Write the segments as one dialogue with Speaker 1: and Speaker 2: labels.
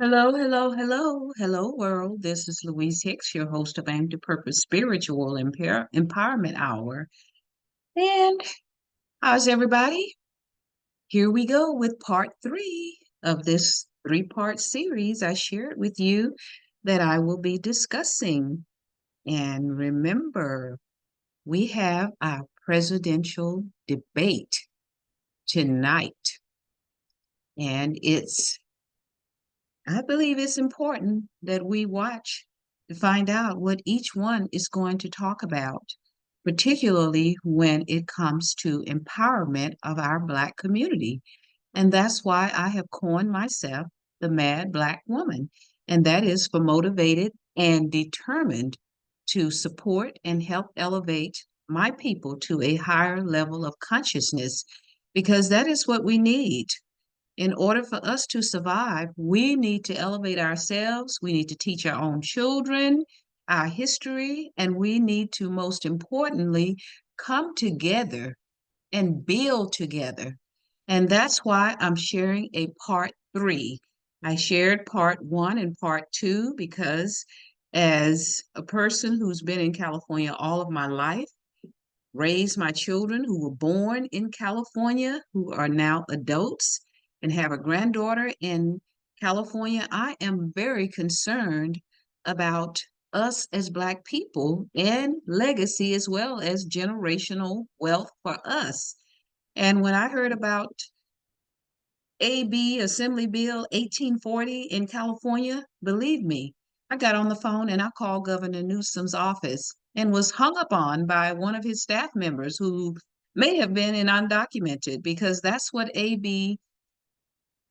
Speaker 1: Hello, hello, hello, hello, world. This is Louise Hicks, your host of Aim to Purpose Spiritual Empowerment Hour. And how's everybody? Here we go with part three of this three-part series I shared with you that I will be discussing. And remember, we have our presidential debate tonight, and I believe it's important that we watch to find out what each one is going to talk about, particularly when it comes to empowerment of our Black community. And that's why I have coined myself the Mad Black Woman. And that is for motivated and determined to support and help elevate my people to a higher level of consciousness, because that is what we need. In order for us to survive, we need to elevate ourselves. We need to teach our own children our history, and we need to, most importantly, come together and build together. And that's why I'm sharing a part three. I shared part one and part two because, as a person who's been in California all of my life, raised my children who were born in California, who are now adults, and have a granddaughter in California, I am very concerned about us as Black people and legacy as well as generational wealth for us. And when I heard about AB Assembly Bill 1840 in California, believe me, I got on the phone and I called Governor Newsom's office and was hung up on by one of his staff members who may have been in undocumented, because that's what AB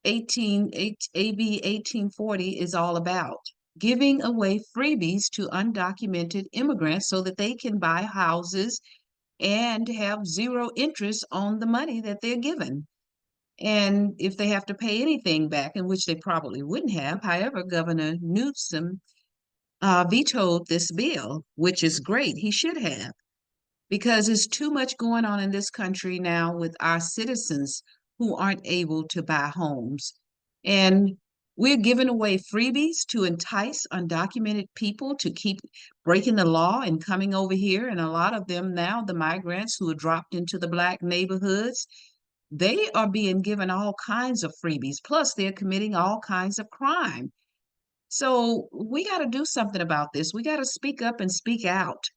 Speaker 1: 1840 is all about. Giving away freebies to undocumented immigrants so that they can buy houses and have zero interest on the money that they're given. And if they have to pay anything back, in which they probably wouldn't have, however, Governor Newsom vetoed this bill, which is great. He should have, because there's too much going on in this country now with our citizens who aren't able to buy homes. And we're giving away freebies to entice undocumented people to keep breaking the law and coming over here. And a lot of them now, the migrants who are dropped into the Black neighborhoods, they are being given all kinds of freebies. Plus, they're committing all kinds of crime. So we got to do something about this. We got to speak up and speak out,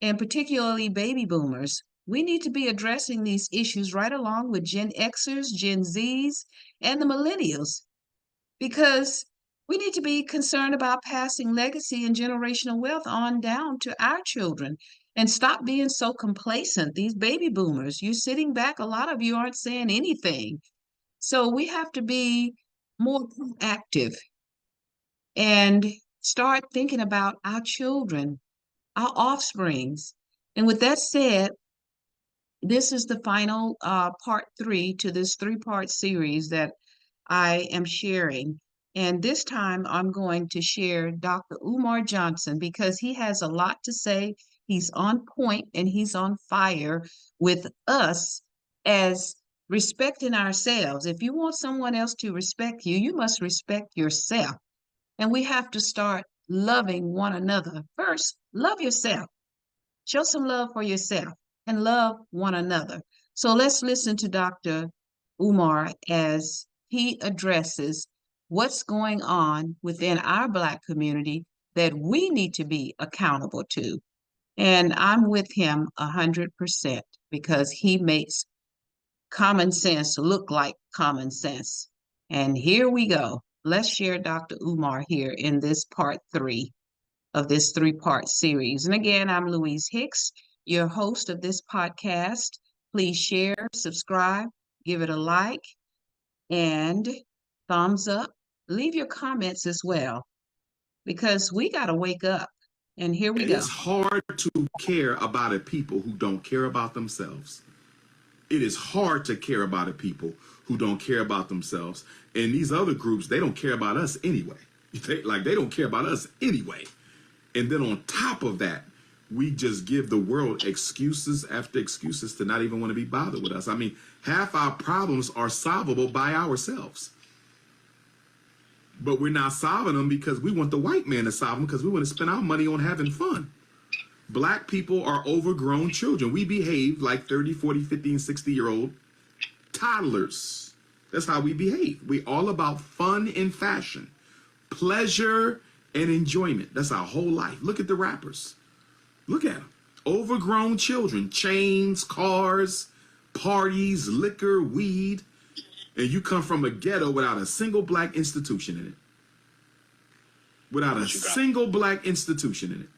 Speaker 1: and particularly baby boomers. We need to be addressing these issues right along with Gen Xers, Gen Zs, and the millennials, because we need to be concerned about passing legacy and generational wealth on down to our children and stop being so complacent. These baby boomers, you're sitting back, a lot of you aren't saying anything. So we have to be more proactive and start thinking about our children, our offsprings. And with that said, this is the final part three to this three-part series that I am sharing. And this time I'm going to share Dr. Umar Johnson because he has a lot to say. He's on point and he's on fire with us as respecting ourselves. If you want someone else to respect you, you must respect yourself. And we have to start loving one another. First, love yourself. Show some love for yourself and love one another. So let's listen to Dr. Umar as he addresses what's going on within our Black community that we need to be accountable to. And I'm with him 100% because he makes common sense look like common sense. And here we go. Let's share Dr. Umar here in this part three of this three-part series. And again, I'm Louise Hicks, your host of this podcast. Please share, subscribe, give it a like, and thumbs up. Leave your comments as well, because we got to wake up. And here we
Speaker 2: And
Speaker 1: go.
Speaker 2: it's hard to care about a people who don't care about themselves. It is hard to care about a people who don't care about themselves. And these other groups, they don't care about us anyway. They don't care about us anyway. And then on top of that, we just give the world excuses after excuses to not even want to be bothered with us. I mean, half our problems are solvable by ourselves. But we're not solving them because we want the white man to solve them because we want to spend our money on having fun. Black people are overgrown children. We behave like 30, 40, 50, and 60-year-old toddlers. That's how we behave. We all about fun and fashion, pleasure and enjoyment. That's our whole life. Look at the rappers. Look at them. Overgrown children, chains, cars, parties, liquor, weed. And you come from a ghetto without a single black institution in it. Without a single black institution in it.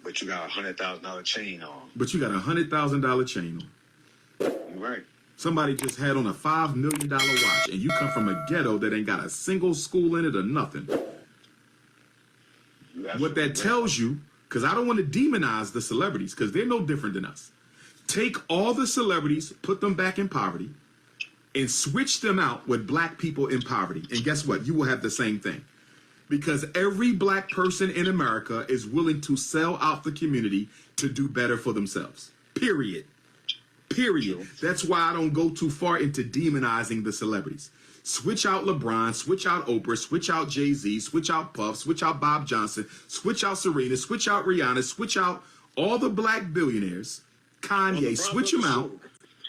Speaker 3: But you got a $100,000 chain on.
Speaker 2: But you got a $100,000 chain on.
Speaker 3: You're right.
Speaker 2: Somebody just had on a $5 million watch, and you come from a ghetto that ain't got a single school in it or nothing. What that tells you, because I don't want to demonize the celebrities, because they're no different than us. Take all the celebrities, put them back in poverty, and switch them out with black people in poverty. And guess what? You will have the same thing. Because every black person in America is willing to sell out the community to do better for themselves. Period. Period. That's why I don't go too far into demonizing the celebrities. Switch out LeBron, switch out Oprah, switch out Jay-Z, switch out Puff, switch out Bob Johnson, switch out Serena, switch out Rihanna, switch out all the black billionaires, Kanye, switch them out.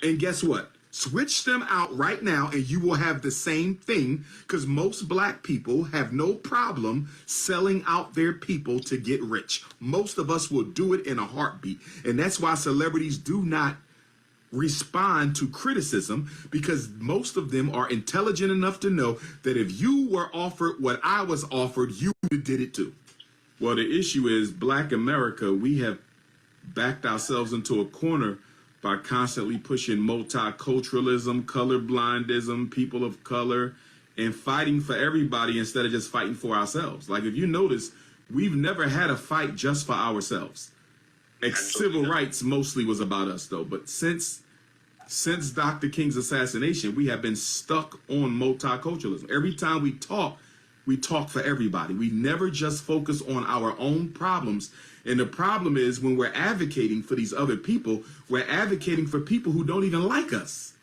Speaker 2: And guess what? Switch them out right now and you will have the same thing, because most black people have no problem selling out their people to get rich. Most of us will do it in a heartbeat. And that's why celebrities do not respond to criticism, because most of them are intelligent enough to know that if you were offered what I was offered, you did it too. Well, the issue is Black America, we have backed ourselves into a corner by constantly pushing multiculturalism, colorblindism, people of color, and fighting for everybody instead of just fighting for ourselves. Like, if you notice, we've never had a fight just for ourselves. Civil rights mostly was about us, though. But since Dr. King's assassination, we have been stuck on multiculturalism. Every time we talk for everybody. We never just focus on our own problems. And the problem is, when we're advocating for these other people, we're advocating for people who don't even like us.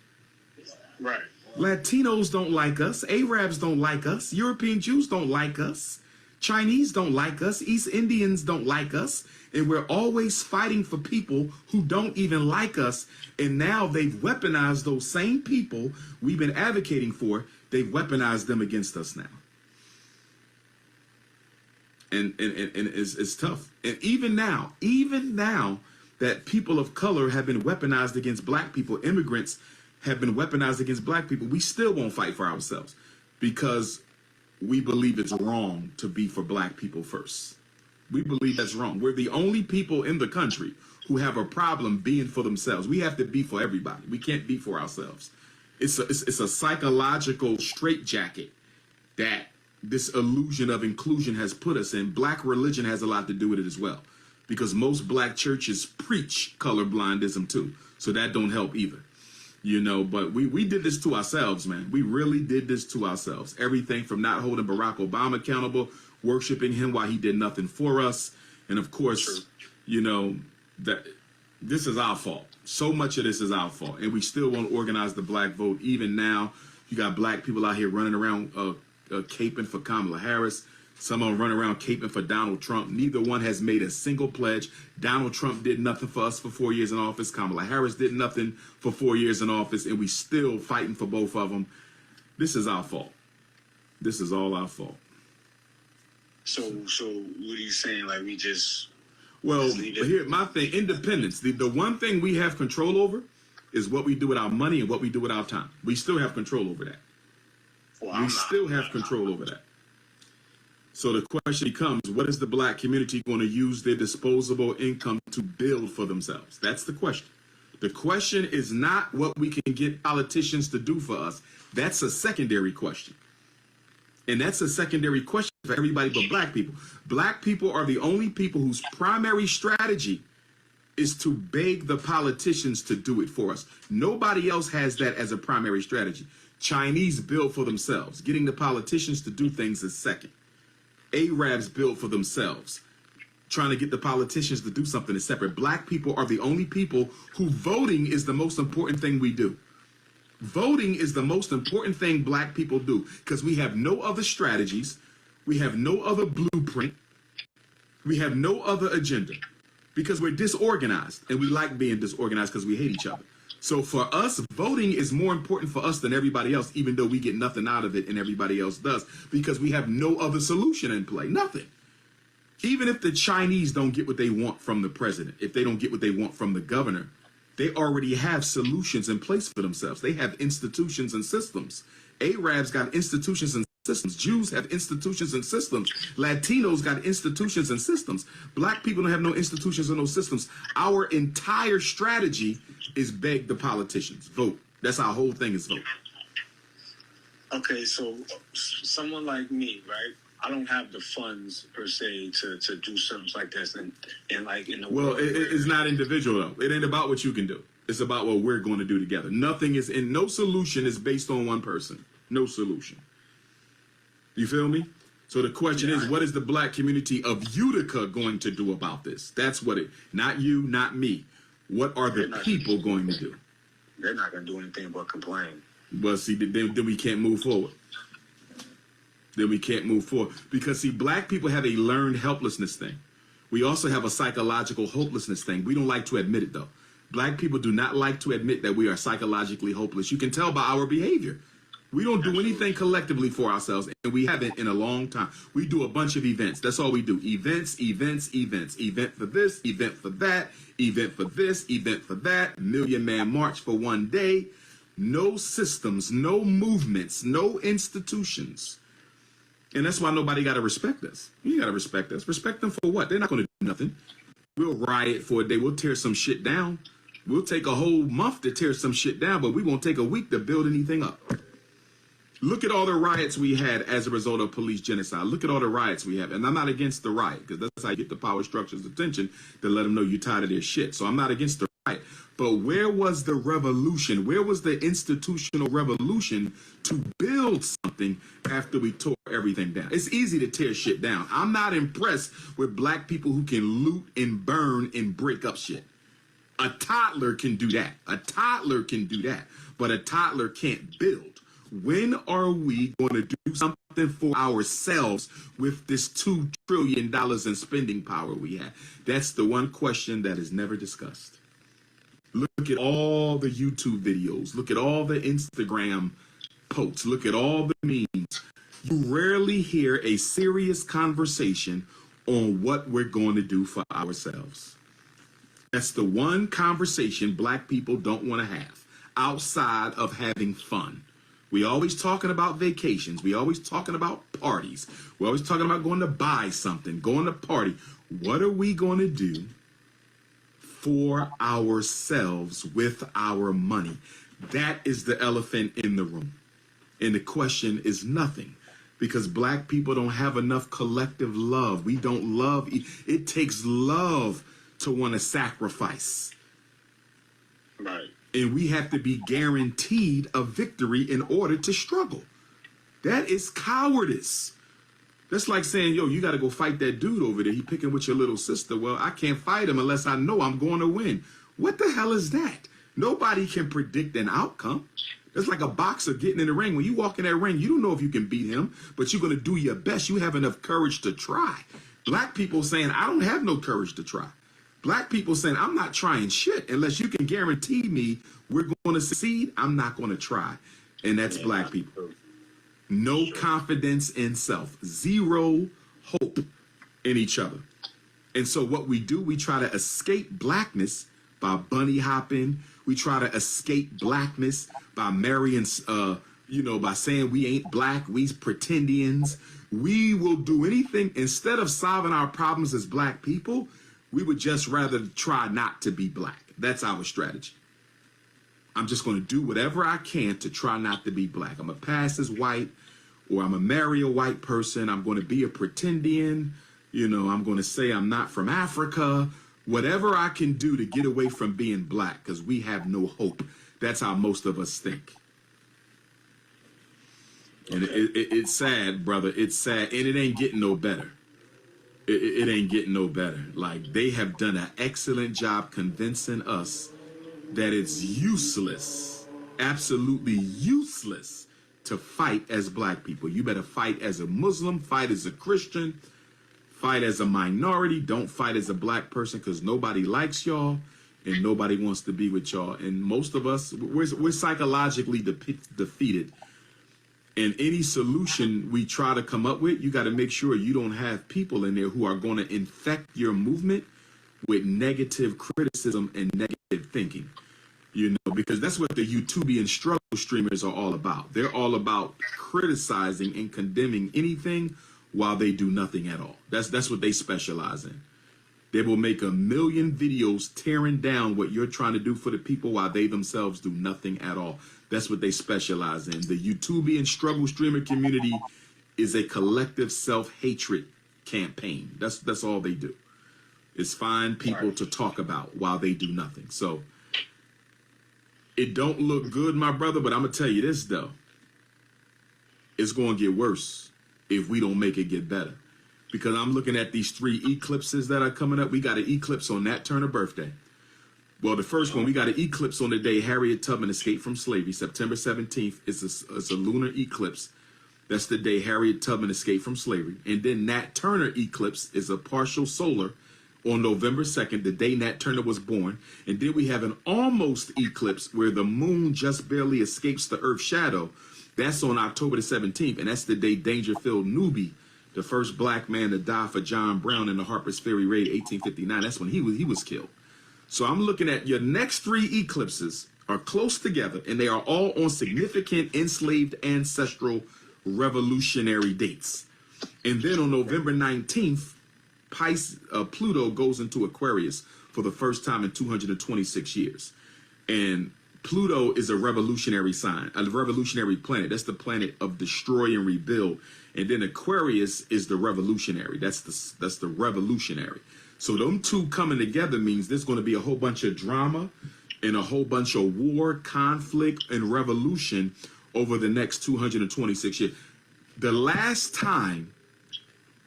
Speaker 3: Right.
Speaker 2: Latinos don't like us. Arabs don't like us. European Jews don't like us. Chinese don't like us. East Indians don't like us. And we're always fighting for people who don't even like us. And now they've weaponized those same people we've been advocating for. They've weaponized them against us now. And it's tough. And even now that people of color have been weaponized against black people, immigrants have been weaponized against black people, we still won't fight for ourselves because we believe it's wrong to be for black people first. We believe that's wrong. We're the only people in the country who have a problem being for themselves. We have to be for everybody. We can't be for ourselves. It's a psychological straitjacket that this illusion of inclusion has put us in. Black religion has a lot to do with it as well, because most black churches preach colorblindism too. So that don't help either, you know, but we did this to ourselves, man. We really did this to ourselves. Everything from not holding Barack Obama accountable, worshiping him while he did nothing for us. And of course, you know, that this is our fault. So much of this is our fault. And we still won't organize the black vote. Even now, you got black people out here running around, caping for Kamala Harris. Some of them run around caping for Donald Trump. Neither one has made a single pledge. Donald Trump did nothing for us for 4 years in office. Kamala Harris did nothing for 4 years in office, and we still fighting for both of them. This is our fault. This is all our fault.
Speaker 3: So what are you saying? Like, we just...
Speaker 2: Well, here, my thing, independence. The one thing we have control over is what we do with our money and what we do with our time. We still have control over that.
Speaker 3: Well,
Speaker 2: we still have control over that. So the question becomes, what is the black community going to use their disposable income to build for themselves? That's the question. The question is not what we can get politicians to do for us. That's a secondary question. And that's a secondary question for everybody but black people. Black people are the only people whose primary strategy is to beg the politicians to do it for us. Nobody else has that as a primary strategy. Chinese build for themselves. Getting the politicians to do things is second. Arabs build for themselves. Trying to get the politicians to do something is separate. Black people are the only people who voting is the most important thing we do. Voting is the most important thing black people do because we have no other strategies. We have no other blueprint. We have no other agenda because we're disorganized and we like being disorganized because we hate each other. So for us, voting is more important for us than everybody else, even though we get nothing out of it and everybody else does, because we have no other solution in play. Nothing. Even if the Chinese don't get what they want from the president, if they don't get what they want from the governor, they already have solutions in place for themselves. They have institutions and systems. Arabs got institutions and systems. Jews have institutions and systems. Latinos got institutions and systems. Black people don't have no institutions or no systems. Our entire strategy is beg the politicians. Vote. That's our whole thing is vote.
Speaker 3: Okay, so someone like me, right? I don't have the funds per se to do something like this and like in the
Speaker 2: well,
Speaker 3: world.
Speaker 2: It's not individual though. It ain't about what you can do. It's about what we're going to do together. Nothing is in no solution is based on one person. No solution. You feel me? So the question is, what is the black community of Utica going to do about this? That's what it, not you, not me. What are the people going to do?
Speaker 3: They're not going to do anything but complain.
Speaker 2: Well, see, then we can't move forward. Then we can't move forward. Because, see, black people have a learned helplessness thing. We also have a psychological hopelessness thing. We don't like to admit it, though. Black people do not like to admit that we are psychologically hopeless. You can tell by our behavior. We don't do anything collectively for ourselves, and we haven't in a long time. We do a bunch of events. That's all we do. Events, events, events. Event for this, event for that, event for this, event for that. Million Man March for one day. No systems, no movements, no institutions. And that's why nobody got to respect us. You got to respect us. Respect them for what? They're not going to do nothing. We'll riot for a day. We'll tear some shit down. We'll take a whole month to tear some shit down, but we won't take a week to build anything up. Look at all the riots we had as a result of police genocide. Look at all the riots we have. And I'm not against the riot, because that's how you get the power structure's attention, to let them know you're tired of their shit. So I'm not against the riot. But where was the revolution? Where was the institutional revolution to build something after we tore everything down? It's easy to tear shit down. I'm not impressed with black people who can loot and burn and break up shit. A toddler can do that. A toddler can do that. But a toddler can't build. When are we going to do something for ourselves with this $2 trillion in spending power we have? That's the one question that is never discussed. Look at all the YouTube videos. Look at all the Instagram posts. Look at all the memes. You rarely hear a serious conversation on what we're going to do for ourselves. That's the one conversation black people don't want to have outside of having fun. We always talking about vacations. We always talking about parties. We're always talking about going to buy something, going to party. What are we going to do for ourselves with our money? That is the elephant in the room. And the question is nothing, because black people don't have enough collective love. We don't love. It takes love to want to sacrifice.
Speaker 3: Right.
Speaker 2: And we have to be guaranteed a victory in order to struggle. That is cowardice. That's like saying, yo, you got to go fight that dude over there. He picking with your little sister. Well, I can't fight him unless I know I'm going to win. What the hell is that? Nobody can predict an outcome. It's like a boxer getting in the ring. When you walk in that ring, you don't know if you can beat him, but you're going to do your best. You have enough courage to try. Black people saying, I don't have no courage to try. Black people saying, I'm not trying shit unless you can guarantee me we're going to succeed. I'm not going to try. And that's black people. No confidence in self. Zero hope in each other. And so what we do, we try to escape blackness by bunny hopping. We try to escape blackness by marrying, by saying we ain't black, we's pretendians. We will do anything. Instead of solving our problems as black people, we would just rather try not to be black. That's our strategy. I'm just going to do whatever I can to try not to be black. I'm going to pass as white, or I'm going to marry a white person. I'm going to be a pretendian. I'm going to say I'm not from Africa. Whatever I can do to get away from being black, because we have no hope. That's how most of us think. And it's sad, brother. It's sad. And it ain't getting no better. It ain't getting no better. Like, they have done an excellent job convincing us that it's useless absolutely useless to fight as black people. You better fight as a Muslim, fight as a Christian, fight as a minority. Don't fight as a black person, because nobody likes y'all and nobody wants to be with y'all. And most of us, we're psychologically defeated. And any solution we try to come up with, you got to make sure you don't have people in there who are going to infect your movement with negative criticism and negative thinking. You know, because that's what the YouTubian struggle streamers are all about. They're all about criticizing and condemning anything while they do nothing at all. That's what they specialize in. They will make a million videos tearing down what you're trying to do for the people while they themselves do nothing at all. That's what they specialize in. The YouTubian struggle streamer community is a collective self-hatred campaign. That's all they do, is find people to talk about while they do nothing. So it don't look good, my brother, but I'm going to tell you this, though. It's going to get worse if we don't make it get better. Because I'm looking at these 3 eclipses that are coming up. We got an eclipse on Nat Turner birthday. Well, the first one, we got an eclipse on the day Harriet Tubman escaped from slavery. September 17th is a lunar eclipse. That's the day Harriet Tubman escaped from slavery. And then Nat Turner eclipse is a partial solar on November 2nd, the day Nat Turner was born. And then we have an almost eclipse where the moon just barely escapes the Earth's shadow. That's on October the 17th, and that's the day Dangerfield Newby, the first black man to die for John Brown in the Harper's Ferry raid, 1859. That's when he was killed. So I'm looking at your next 3 eclipses are close together, and they are all on significant enslaved ancestral revolutionary dates. And then on November 19th, Pluto goes into Aquarius for the first time in 226 years. And Pluto is a revolutionary sign, a revolutionary planet. That's the planet of destroy and rebuild. And then Aquarius is the revolutionary. That's the revolutionary. So them two coming together means there's going to be a whole bunch of drama and a whole bunch of war, conflict, and revolution over the next 226 years. The last time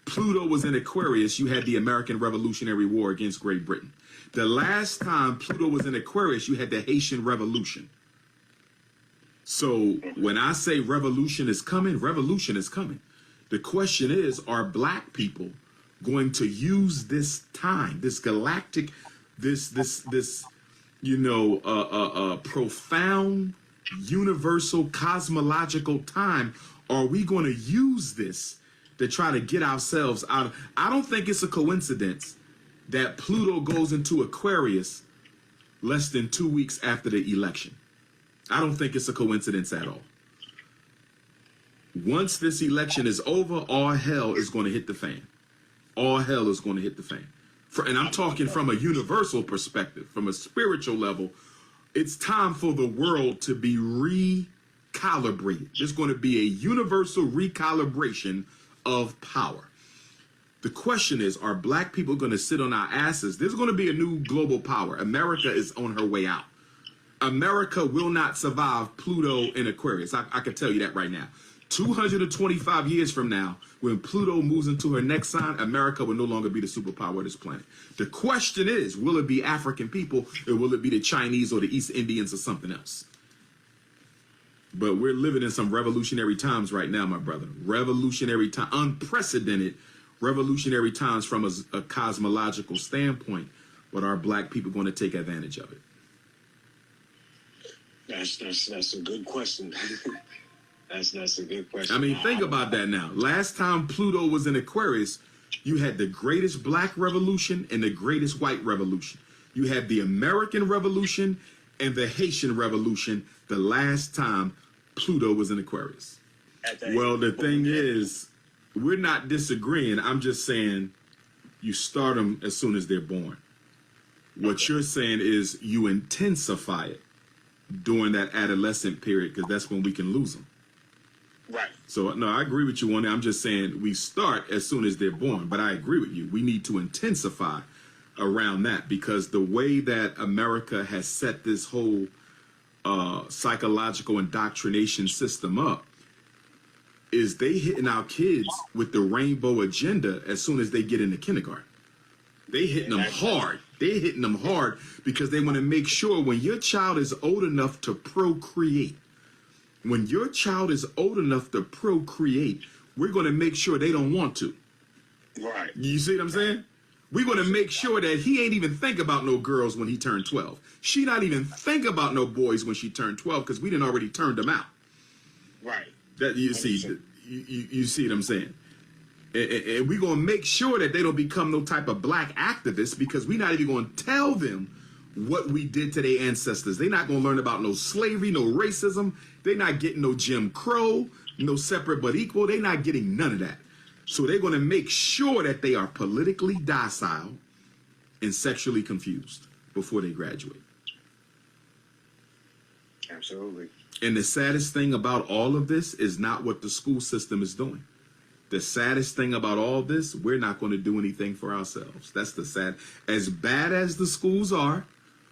Speaker 2: Pluto was in Aquarius, you had the American Revolutionary War against Great Britain. The last time Pluto was in Aquarius, you had the Haitian Revolution. So when I say revolution is coming, revolution is coming. The question is, are black people going to use this time, this galactic, this profound, universal, cosmological time? Are we going to use this to try to get ourselves out? I don't think it's a coincidence that Pluto goes into Aquarius less than 2 weeks after the election. I don't think it's a coincidence at all. Once this election is over, all hell is going to hit the fan. All hell is going to hit the fan. And I'm talking from a universal perspective, from a spiritual level. It's time for the world to be recalibrated. There's going to be a universal recalibration of power. The question is, are black people going to sit on our asses? There's going to be a new global power. America is on her way out. America will not survive Pluto in Aquarius. I can tell you that right now. 225 years from now, when Pluto moves into her next sign, America will no longer be the superpower of this planet. The question is, will it be African people, or will it be the Chinese or the East Indians or something else? But we're living in some revolutionary times right now, my brother. Revolutionary time, unprecedented revolutionary times from a cosmological standpoint. But are black people going to take advantage of it?
Speaker 3: That's a good question. That's a good question.
Speaker 2: I mean, think about that now. Last time Pluto was in Aquarius, you had the greatest black revolution and the greatest white revolution. You had the American Revolution and the Haitian Revolution the last time Pluto was in Aquarius. Well, the thing is, we're not disagreeing. I'm just saying you start them as soon as they're born. What you're saying is you intensify it during that adolescent period, because that's when we can lose them.
Speaker 3: Right.
Speaker 2: So, no, I agree with you on that. I'm just saying we start as soon as they're born. But I agree with you. We need to intensify around that, because the way that America has set this whole psychological indoctrination system up is they hitting our kids with the rainbow agenda as soon as they get into kindergarten. They hitting them hard. They're hitting them hard because they want to make sure when your child is old enough to procreate, when your child is old enough to procreate, we're going to make sure they don't want to.
Speaker 3: Right.
Speaker 2: You see what I'm saying? We're going to make sure that he ain't even think about no girls when he turned 12. She not even think about no boys when she turned 12 because we didn't already turned them out.
Speaker 3: Right.
Speaker 2: That you see, you see what I'm saying? And we're going to make sure that they don't become no type of black activists because we're not even going to tell them what we did to their ancestors. They're not going to learn about no slavery, no racism. They're not getting no Jim Crow, no separate but equal. They're not getting none of that. So they're going to make sure that they are politically docile and sexually confused before they graduate.
Speaker 3: Absolutely.
Speaker 2: And the saddest thing about all of this is not what the school system is doing. The saddest thing about all this, we're not going to do anything for ourselves. That's the sad. As bad as the schools are,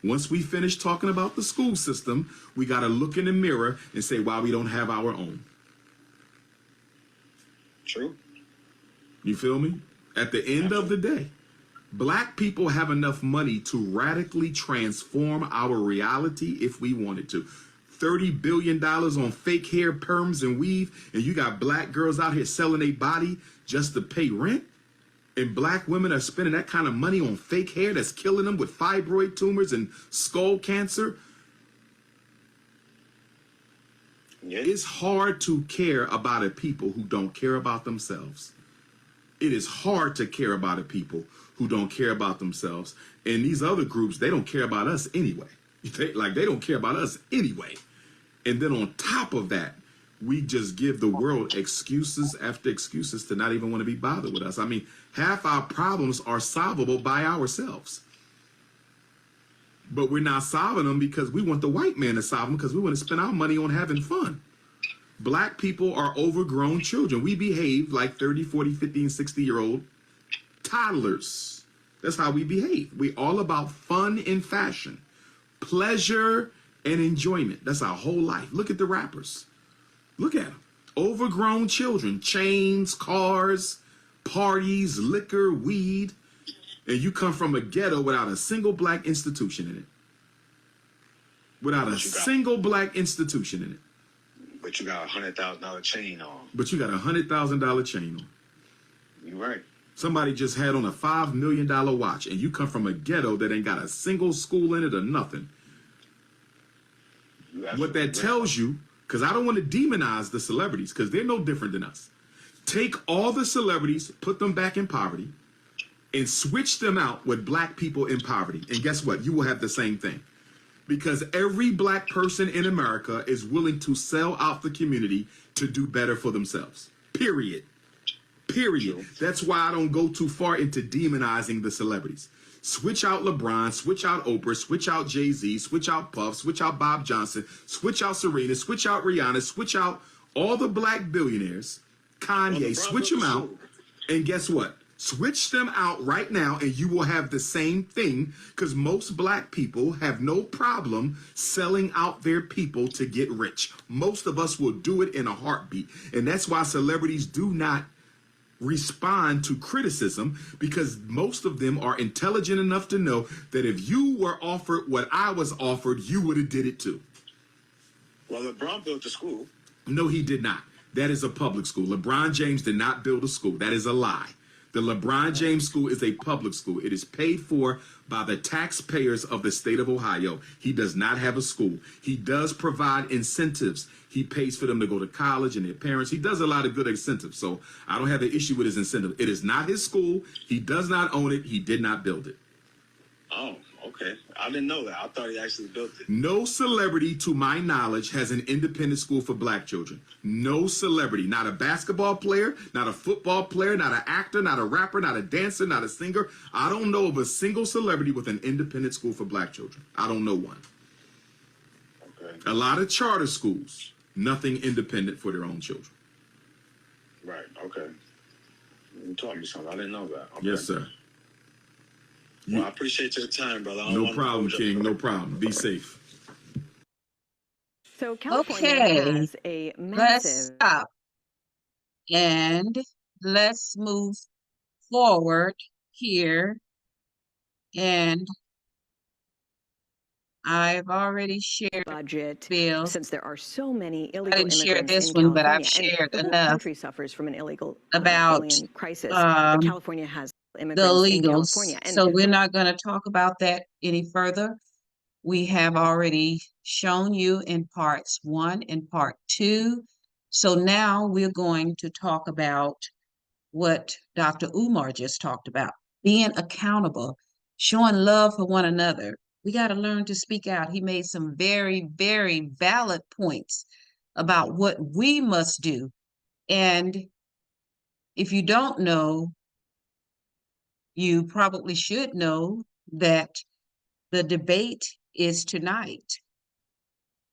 Speaker 2: once we finish talking about the school system, we got to look in the mirror and say why we don't have our own.
Speaker 3: True.
Speaker 2: You feel me? At the end of the day, black people have enough money to radically transform our reality if we wanted to. $30 billion on fake hair, perms, and weave, and you got black girls out here selling their body just to pay rent? And black women are spending that kind of money on fake hair that's killing them with fibroid tumors and skull cancer?
Speaker 3: Yeah.
Speaker 2: It's hard to care about a people who don't care about themselves. It is hard to care about a people who don't care about themselves. And these other groups, they don't care about us anyway. They don't care about us anyway. And then on top of that, we just give the world excuses after excuses to not even want to be bothered with us. I mean, half our problems are solvable by ourselves. But we're not solving them because we want the white man to solve them because we want to spend our money on having fun. Black people are overgrown children. We behave like 30, 40, 50, and 60-year-old toddlers. That's how we behave. We're all about fun and fashion, pleasure and enjoyment. That's our whole life. Look at the rappers. Look at them. Overgrown children, chains, cars, parties, liquor, weed. And you come from a ghetto without a single black institution in it. Without a single black institution in it.
Speaker 3: But you got a $100,000 chain on.
Speaker 2: But you got a $100,000 chain on.
Speaker 3: You're right.
Speaker 2: Somebody just had on a $5 million watch, and you come from a ghetto that ain't got a single school in it or nothing. What that tells you, because I don't want to demonize the celebrities, because they're no different than us. Take all the celebrities, put them back in poverty, and switch them out with black people in poverty. And guess what? You will have the same thing. Because every black person in America is willing to sell out the community to do better for themselves. Period. Period. That's why I don't go too far into demonizing the celebrities. Switch out LeBron, switch out Oprah, switch out Jay-Z, switch out Puff, switch out Bob Johnson, switch out Serena, switch out Rihanna, switch out all the black billionaires, Kanye, switch them out. And guess what? Switch them out right now and you will have the same thing, because most black people have no problem selling out their people to get rich. Most of us will do it in a heartbeat. And that's why celebrities do not respond to criticism, because most of them are intelligent enough to know that if you were offered what I was offered, you would have did it too.
Speaker 3: Well, LeBron built the school.
Speaker 2: No, he did not. That is a public school. LeBron James did not build a school. That is a lie. The LeBron James School is a public school. It is paid for by the taxpayers of the state of Ohio. He does not have a school. He does provide incentives. He pays for them to go to college and their parents. He does a lot of good incentives. So I don't have an issue with his incentive. It is not his school. He does not own it. He did not build it.
Speaker 3: Oh, okay. I didn't know that. I thought he actually built it.
Speaker 2: No celebrity, to my knowledge, has an independent school for black children. No celebrity. Not a basketball player, not a football player, not an actor, not a rapper, not a dancer, not a singer. I don't know of a single celebrity with an independent school for black children. I don't know one.
Speaker 3: Okay.
Speaker 2: A lot of charter schools, nothing independent for their own children.
Speaker 3: Right, okay. You taught me something. I didn't know that. Okay.
Speaker 2: Yes, sir.
Speaker 3: Well, I appreciate your time, brother.
Speaker 2: No problem, King. No problem. Be safe.
Speaker 4: So California has a
Speaker 1: Let's
Speaker 4: massive.
Speaker 1: stop and let's move forward here And I've already shared
Speaker 4: budget,
Speaker 1: Bill.
Speaker 4: since there are so many
Speaker 1: I
Speaker 4: illegal
Speaker 1: didn't share
Speaker 4: immigrants
Speaker 1: this
Speaker 4: in
Speaker 1: one, but I've
Speaker 4: California, and
Speaker 1: shared
Speaker 4: the whole
Speaker 1: enough
Speaker 4: country suffers from an illegal
Speaker 1: about
Speaker 4: alien crisis. But
Speaker 1: um,
Speaker 4: California has
Speaker 1: the
Speaker 4: immigrants in
Speaker 1: illegals.
Speaker 4: California, and
Speaker 1: So we're not going to talk about that any further. We have already shown you in parts 1 and part 2. So now we're going to talk about what Dr. Umar just talked about, being accountable, showing love for one another. We got to learn to speak out. He made some very, very valid points about what we must do. And if you don't know, you probably should know that the debate is tonight,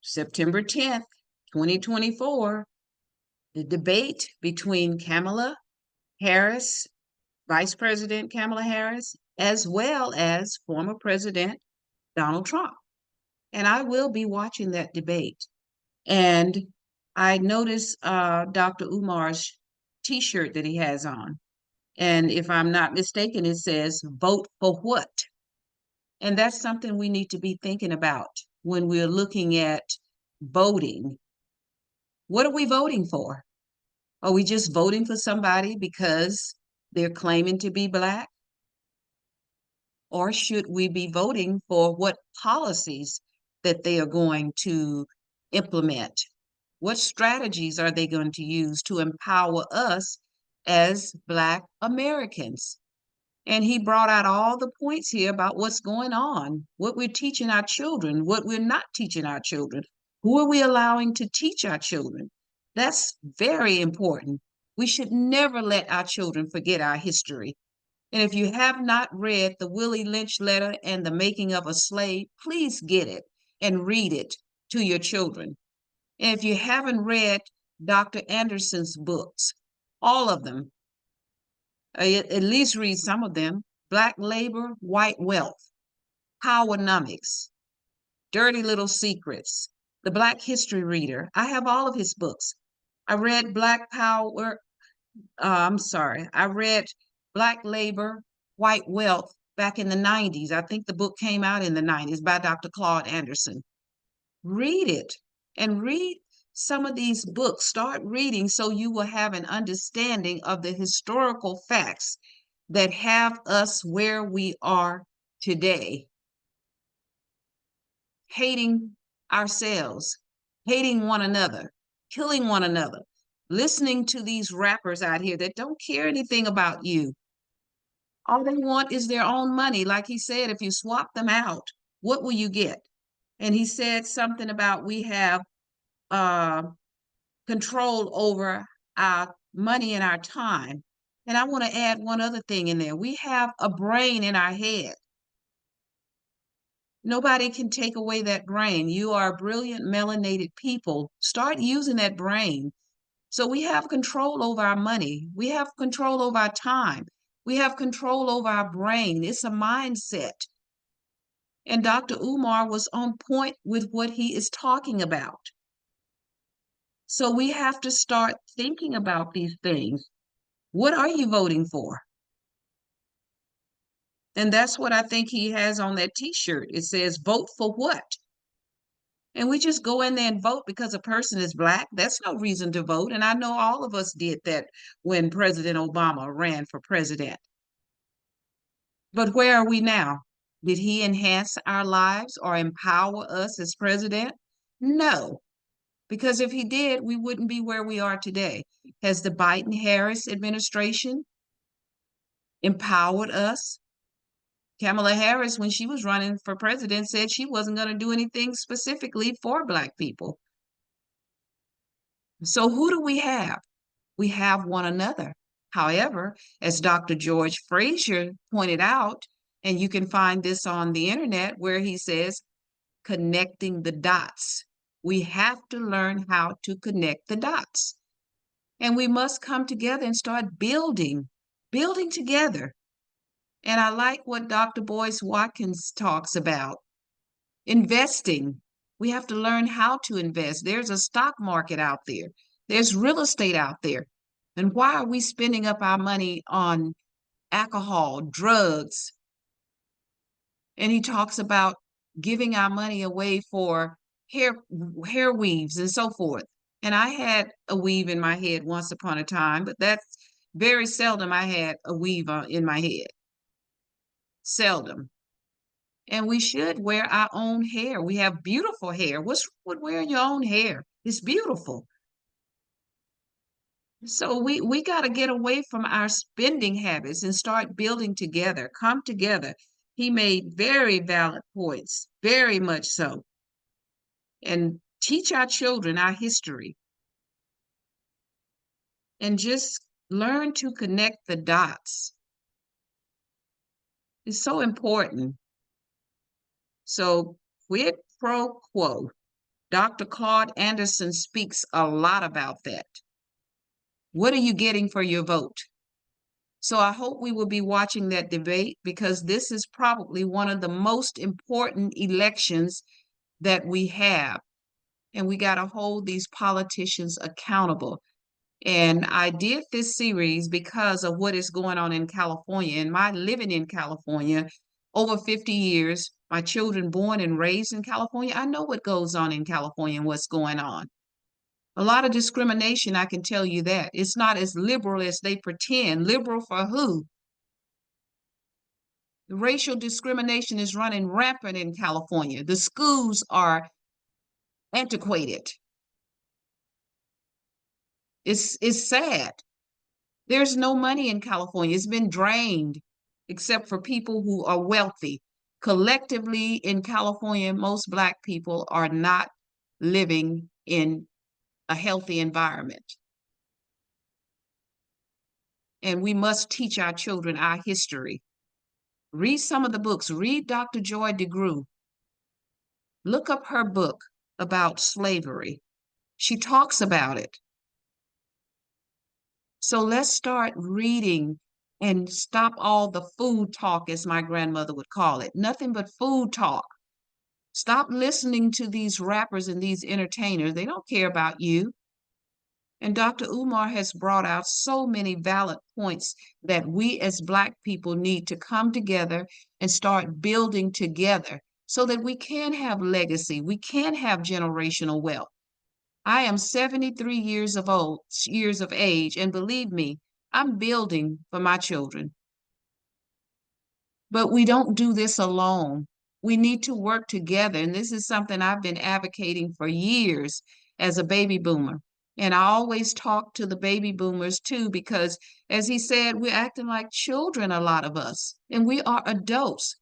Speaker 1: September 10th, 2024. The debate between Kamala Harris, Vice President Kamala Harris, as well as former President Donald Trump. And I will be watching that debate. And I noticed Dr. Umar's t-shirt that he has on. And if I'm not mistaken, it says, vote for what? And that's something we need to be thinking about when we're looking at voting. What are we voting for? Are we just voting for somebody because they're claiming to be Black? Or should we be voting for what policies that they are going to implement? What strategies are they going to use to empower us as Black Americans? And he brought out all the points here about what's going on, what we're teaching our children, what we're not teaching our children. Who are we allowing to teach our children? That's very important. We should never let our children forget our history. And if you have not read the Willie Lynch letter and the making of a slave, please get it and read it to your children. And if you haven't read Dr. Anderson's books, all of them, at least read some of them. Black Labor, White Wealth, Powernomics, Dirty Little Secrets, The Black History Reader. I have all of his books. I read I read Black Labor, White Wealth back in the 90s. I think the book came out in the 90s by Dr. Claude Anderson. Read it and read some of these books. Start reading so you will have an understanding of the historical facts that have us where we are today. Hating ourselves, hating one another, killing one another, listening to these rappers out here that don't care anything about you. All they want is their own money. Like he said, if you swap them out, what will you get? And he said something about we have control over our money and our time. And I want to add one other thing in there. We have a brain in our head. Nobody can take away that brain. You are brilliant, melanated people. Start using that brain. So we have control over our money. We have control over our time. We have control over our brain. It's a mindset. And Dr. Umar was on point with what he is talking about. So we have to start thinking about these things. What are you voting for? And that's what I think he has on that t-shirt. It says, vote for what? And we just go in there and vote because a person is Black. That's no reason to vote. And I know all of us did that when President Obama ran for president. But where are we now? Did he enhance our lives or empower us as president? No, because if he did, we wouldn't be where we are today. Has the Biden-Harris administration empowered us? Kamala Harris, when she was running for president, said she wasn't going to do anything specifically for Black people. So who do we have? We have one another. However, as Dr. George Frazier pointed out, and you can find this on the internet where he says, connecting the dots. We have to learn how to connect the dots. And we must come together and start building together. And I like what Dr. Boyce Watkins talks about, investing. We have to learn how to invest. There's a stock market out there. There's real estate out there. And why are we spending up our money on alcohol, drugs, And he talks about giving our money away for hair hair weaves and so forth. And I had a weave in my head once upon a time, but that's very seldom I had a weave in my head. Seldom. And we should wear our own hair. We have beautiful hair. What's wrong with wearing your own hair? It's beautiful. So we got to get away from our spending habits and start building together, come together. He made very valid points, very much so. And teach our children our history and just learn to connect the dots. It's so important. So, quid pro quo. Dr. Claude Anderson speaks a lot about that. What are you getting for your vote? So I hope we will be watching that debate, because this is probably one of the most important elections that we have. And we got to hold these politicians accountable. And I did this series because of what is going on in California. And my living in California over 50 years, my children born and raised in California, I know what goes on in California and what's going on. A lot of discrimination, I can tell you that. It's not as liberal as they pretend. Liberal for who? The racial discrimination is running rampant in California. The schools are antiquated. It's sad. There's no money in California. It's been drained, except for people who are wealthy. Collectively in California, most Black people are not living in a healthy environment. And we must teach our children our history. Read some of the books. Read Dr. Joy DeGruy. Look up her book about slavery. She talks about it. So let's start reading and stop all the food talk, as my grandmother would call it. Nothing but food talk. Stop listening to these rappers and these entertainers. They don't care about you. And Dr. Umar has brought out so many valid points that we as Black people need to come together and start building together so that we can have legacy. We can have generational wealth. I am 73 years of age, and believe me, I'm building for my children. But we don't do this alone. We need to work together. And this is something I've been advocating for years as a baby boomer. And I always talk to the baby boomers too, because as he said, we're acting like children, a lot of us, and we are adults,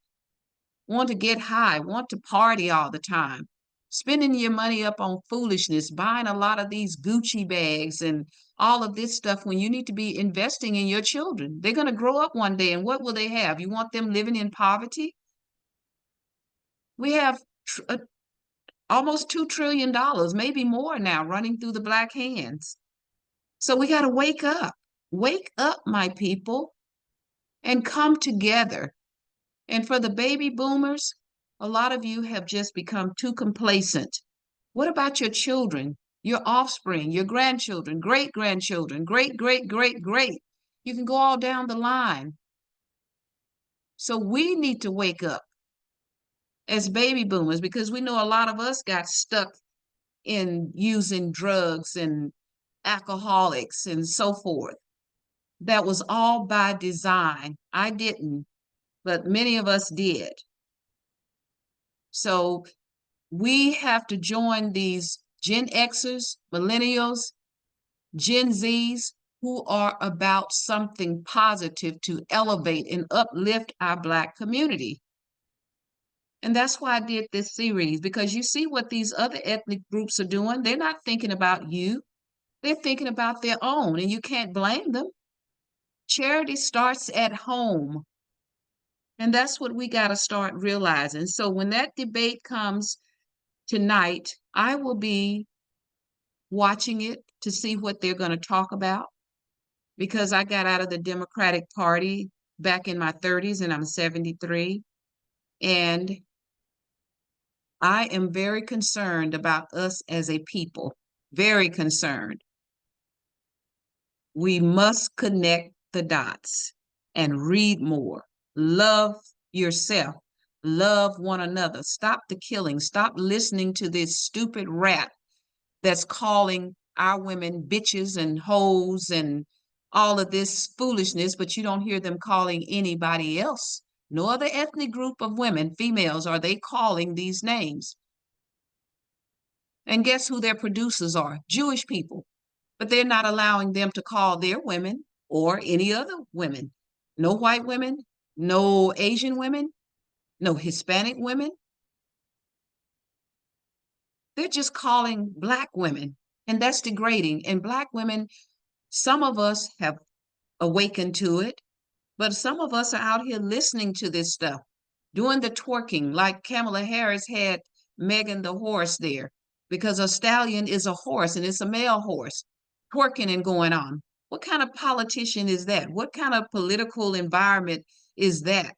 Speaker 1: want to get high, want to party all the time, spending your money up on foolishness, buying a lot of these Gucci bags and all of this stuff when you need to be investing in your children. They're going to grow up one day, and what will they have? You want them living in poverty? We have almost $2 trillion, maybe more now, running through the Black hands. So we got to wake up. Wake up, my people, and come together. And for the baby boomers, a lot of you have just become too complacent. What about your children, your offspring, your grandchildren, great-grandchildren, great-great-great-great? You can go all down the line. So we need to wake up as baby boomers, because we know a lot of us got stuck in using drugs and alcoholics and so forth. That was all by design. I didn't, but many of us did. So we have to join these Gen Xers, millennials, Gen Zs, who are about something positive to elevate and uplift our Black community. And that's why I did this series, because you see what these other ethnic groups are doing. They're not thinking about you. They're thinking about their own, and you can't blame them. Charity starts at home. And that's what we got to start realizing. So when that debate comes tonight, I will be watching it to see what they're going to talk about, because I got out of the Democratic Party back in my 30s and I'm 73. And I am very concerned about us as a people, very concerned. We must connect the dots and read more. Love yourself. Love one another. Stop the killing. Stop listening to this stupid rap that's calling our women bitches and hoes and all of this foolishness, but you don't hear them calling anybody else. No other ethnic group of women, females, are they calling these names. And guess who their producers are? Jewish people. But they're not allowing them to call their women or any other women. No white women, no Asian women, no Hispanic women. They're just calling Black women, and that's degrading. And Black women, some of us have awakened to it, but some of us are out here listening to this stuff, doing the twerking like Kamala Harris had Megan the horse there, because a stallion is a horse and it's a male horse, twerking and going on. What kind of politician is that? What kind of political environment is that?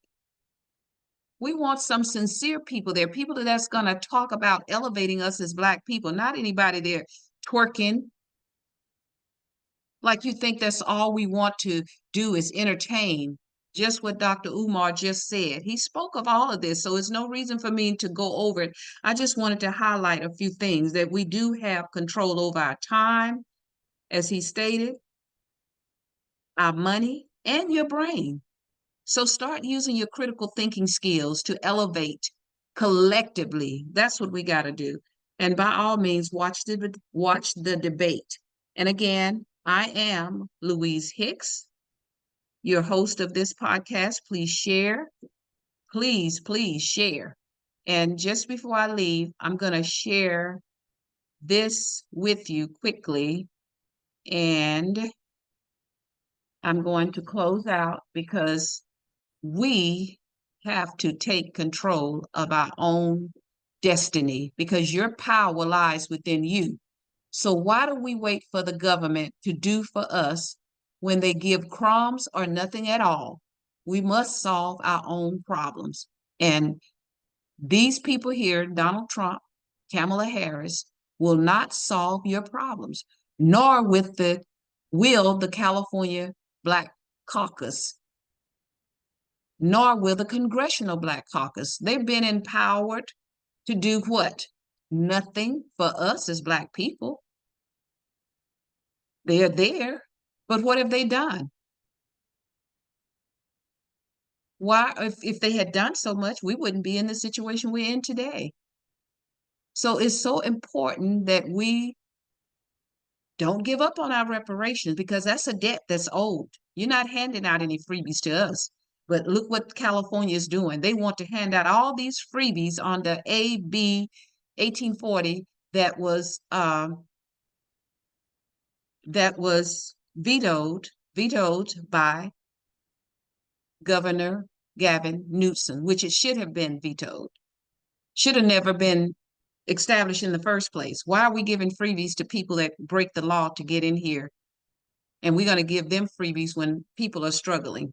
Speaker 1: We want some sincere people there, people that's going to talk about elevating us as Black people, not anybody there twerking. Like you think that's all we want to do is entertain. Just what Dr. Umar just said. He spoke of all of this, so it's no reason for me to go over it. I just wanted to highlight a few things that we do have control over our time, as he stated, our money, and your brain. So start using your critical thinking skills to elevate collectively. That's what we got to do. And by all means, watch the debate. And again, I am Louise Hicks, your host of this podcast. Please share. Please, please share. And just before I leave, I'm going to share this with you quickly. And I'm going to close out because we have to take control of our own destiny, because your power lies within you. So why do we wait for the government to do for us when they give crumbs or nothing at all? We must solve our own problems. And these people here, Donald Trump, Kamala Harris, will not solve your problems, nor will the California Black Caucus, nor will the Congressional Black Caucus. They've been empowered to do what? Nothing for us as Black people. They're there, but what have they done? Why, if they had done so much, we wouldn't be in the situation we're in today. So it's so important that we don't give up on our reparations, because that's a debt that's owed. You're not handing out any freebies to us. But look what California is doing. They want to hand out all these freebies on the AB 1840 that was vetoed by Governor Gavin Newsom, which it should have been vetoed. Should have never been established in the first place. Why are we giving freebies to people that break the law to get in here? And we're going to give them freebies when people are struggling.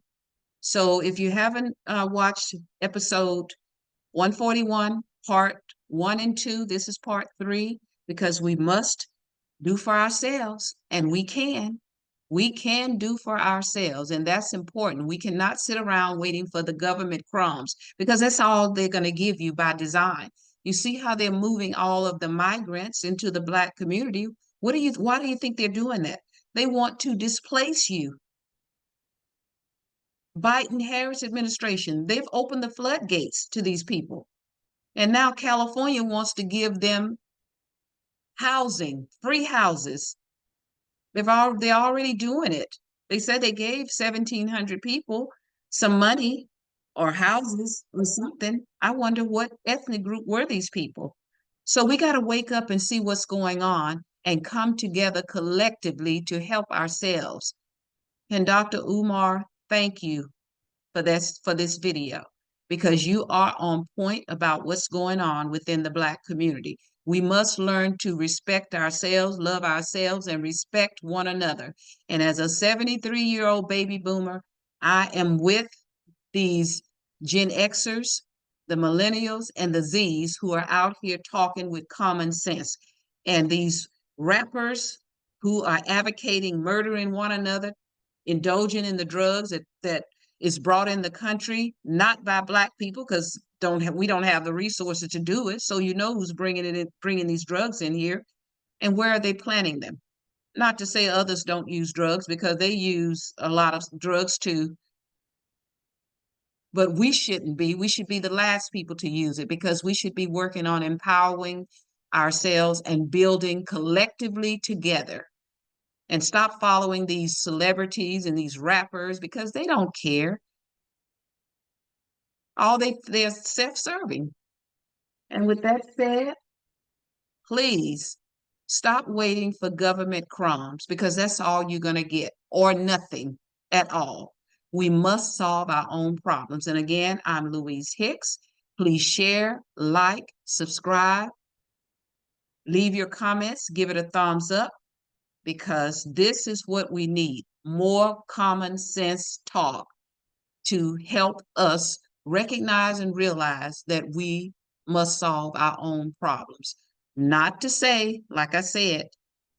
Speaker 1: So if you haven't watched episode 141, part 1 and 2, this is part 3, because we must do for ourselves, and we can. We can do for ourselves, and that's important. We cannot sit around waiting for the government crumbs, because that's all they're going to give you by design. You see how they're moving all of the migrants into the Black community. Why do you think they're doing that? They want to displace you. Biden-Harris administration, they've opened the floodgates to these people. And now California wants to give them housing, free houses. They're already doing it. They said they gave 1,700 people some money or houses or something. I wonder what ethnic group were these people. So we got to wake up and see what's going on and come together collectively to help ourselves. And Dr. Umar, thank you for this video, because you are on point about what's going on within the Black community. We must learn to respect ourselves, love ourselves, and respect one another. And as a 73-year-old baby boomer, I am with these Gen Xers, the millennials, and the Zs who are out here talking with common sense. And these rappers who are advocating murdering one another, indulging in the drugs that is brought in the country, not by Black people, because we don't have the resources to do it. So you know who's bringing it in, bringing these drugs in here, and where are they planting them? Not to say others don't use drugs, because they use a lot of drugs too. But we shouldn't be. We should be the last people to use it, because we should be working on empowering ourselves and building collectively together. And stop following these celebrities and these rappers, because they don't care. They're self-serving. And with that said, please stop waiting for government crumbs, because that's all you're going to get, or nothing at all. We must solve our own problems. And again, I'm Louise Hicks. Please share, like, subscribe, leave your comments, give it a thumbs up, because this is what we need. More common sense talk to help us recognize and realize that we must solve our own problems. Not to say, like I said,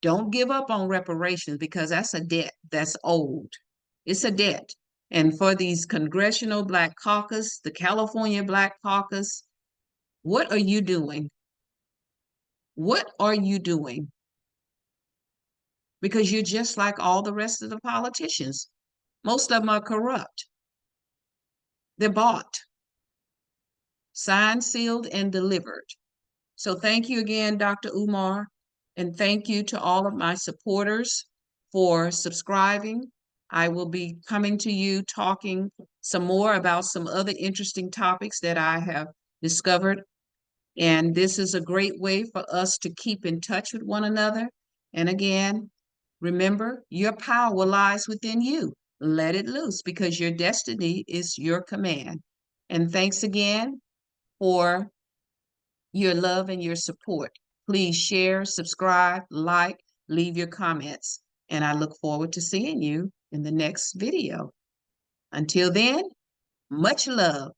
Speaker 1: don't give up on reparations, because that's a debt that's old. It's a debt. And for these Congressional Black Caucus, the California Black Caucus, what are you doing? What are you doing? Because you're just like all the rest of the politicians. Most of them are corrupt. They're bought, signed, sealed, and delivered. So thank you again, Dr. Umar, and thank you to all of my supporters for subscribing. I will be coming to you talking some more about some other interesting topics that I have discovered. And this is a great way for us to keep in touch with one another. And again, remember, your power lies within you. Let it loose, because your destiny is your command. And thanks again for your love and your support. Please share, subscribe, like, leave your comments. And I look forward to seeing you in the next video. Until then, much love.